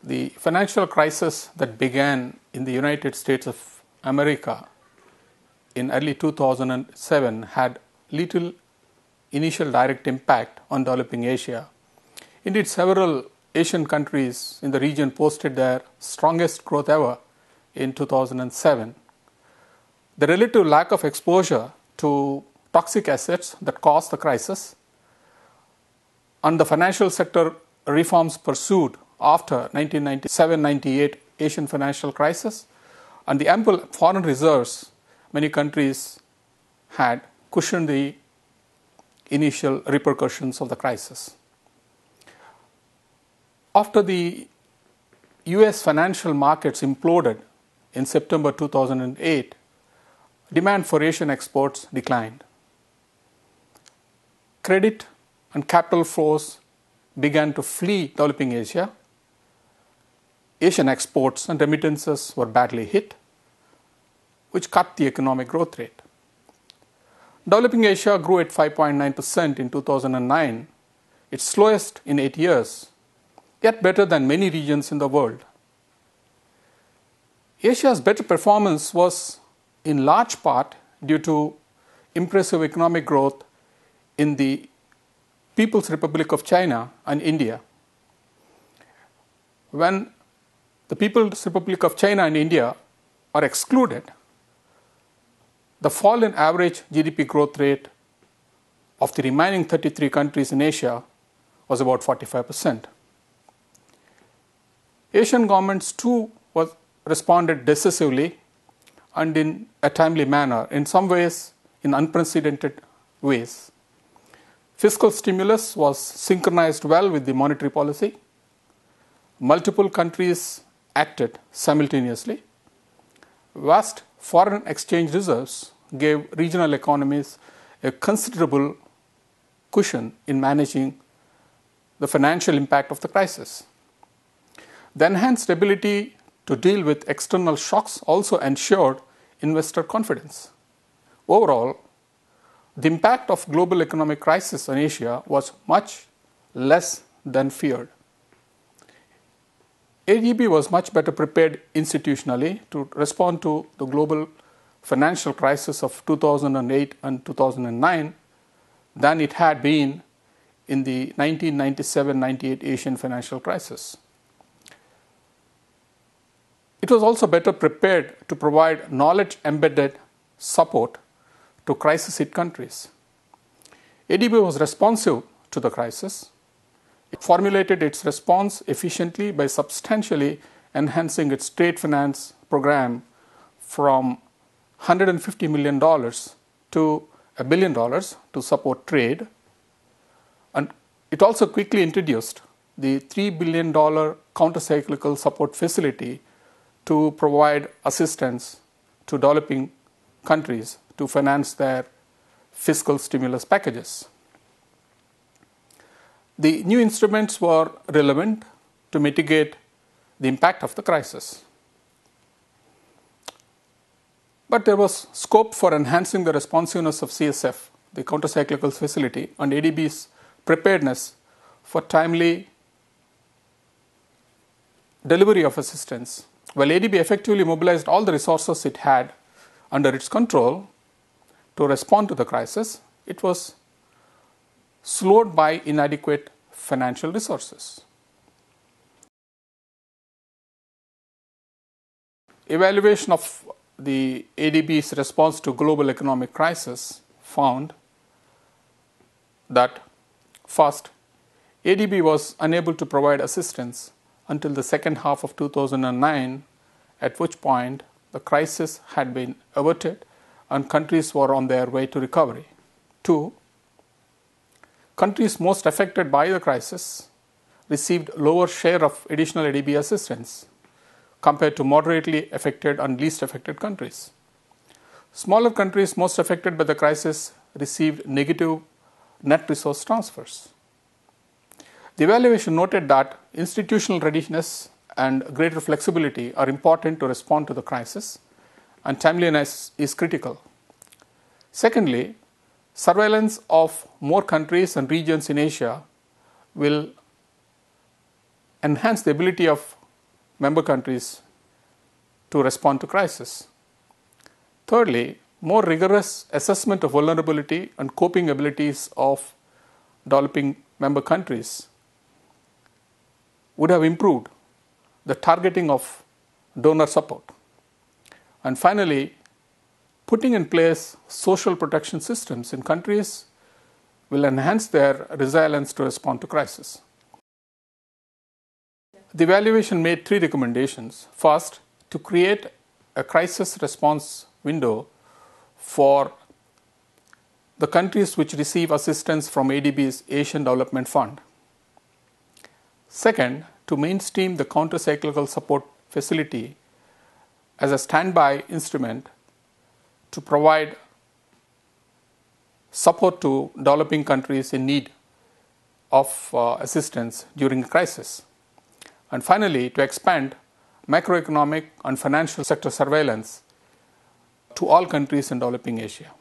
The financial crisis that began in the United States of America in early 2007 had little initial direct impact on developing Asia. Indeed, several Asian countries in the region posted their strongest growth ever in 2007. The relative lack of exposure to toxic assets that caused the crisis and the financial sector reforms pursued after 1997-98 Asian financial crisis and the ample foreign reserves many countries had cushioned the initial repercussions of the crisis. After the US financial markets imploded in September 2008, demand for Asian exports declined. Credit and capital flows began to flee developing Asia. Asian exports and remittances were badly hit, which cut the economic growth rate. Developing Asia grew at 5.9% in 2009, its slowest in 8 years, yet better than many regions in the world. Asia's better performance was in large part due to impressive economic growth in the People's Republic of China and India. When the People's Republic of China and India are excluded, the fall in average GDP growth rate of the remaining 33 countries in Asia was about 45%. Asian governments too responded decisively and in a timely manner, in some ways in unprecedented ways. Fiscal stimulus was synchronized well with the monetary policy. Multiple countries acted simultaneously. Vast foreign exchange reserves gave regional economies a considerable cushion in managing the financial impact of the crisis. The enhanced ability to deal with external shocks also ensured investor confidence. Overall, the impact of global economic crisis on Asia was much less than feared. ADB was much better prepared institutionally to respond to the global financial crisis of 2008 and 2009 than it had been in the 1997-98 Asian financial crisis. It was also better prepared to provide knowledge-embedded support to crisis-hit countries. ADB was responsive to the crisis. It formulated its response efficiently by substantially enhancing its trade finance program from $150 million to $1 billion to support trade. And it also quickly introduced the $3 billion countercyclical support facility to provide assistance to developing countries to finance their fiscal stimulus packages. The new instruments were relevant to mitigate the impact of the crisis. But there was scope for enhancing the responsiveness of CSF, the countercyclical facility, and ADB's preparedness for timely delivery of assistance. While ADB effectively mobilized all the resources it had under its control to respond to the crisis, it was slowed by inadequate financial resources. Evaluation of the ADB's response to global economic crisis found that first, ADB was unable to provide assistance until the second half of 2009, at which point the crisis had been averted and countries were on their way to recovery. 2. Countries most affected by the crisis received lower share of additional ADB assistance compared to moderately affected and least affected countries. Smaller countries most affected by the crisis received negative net resource transfers. The evaluation noted that institutional readiness and greater flexibility are important to respond to the crisis, and timeliness is critical. Secondly, surveillance of more countries and regions in Asia will enhance the ability of member countries to respond to crisis. Thirdly, more rigorous assessment of vulnerability and coping abilities of developing member countries would have improved the targeting of donor support. And finally, putting in place social protection systems in countries will enhance their resilience to respond to crisis. The evaluation made 3 recommendations. First, to create a crisis response window for the countries which receive assistance from ADB's Asian Development Fund. Second, to mainstream the counter-cyclical support facility as a standby instrument to provide support to developing countries in need of assistance during a crisis. And finally, to expand macroeconomic and financial sector surveillance to all countries in developing Asia.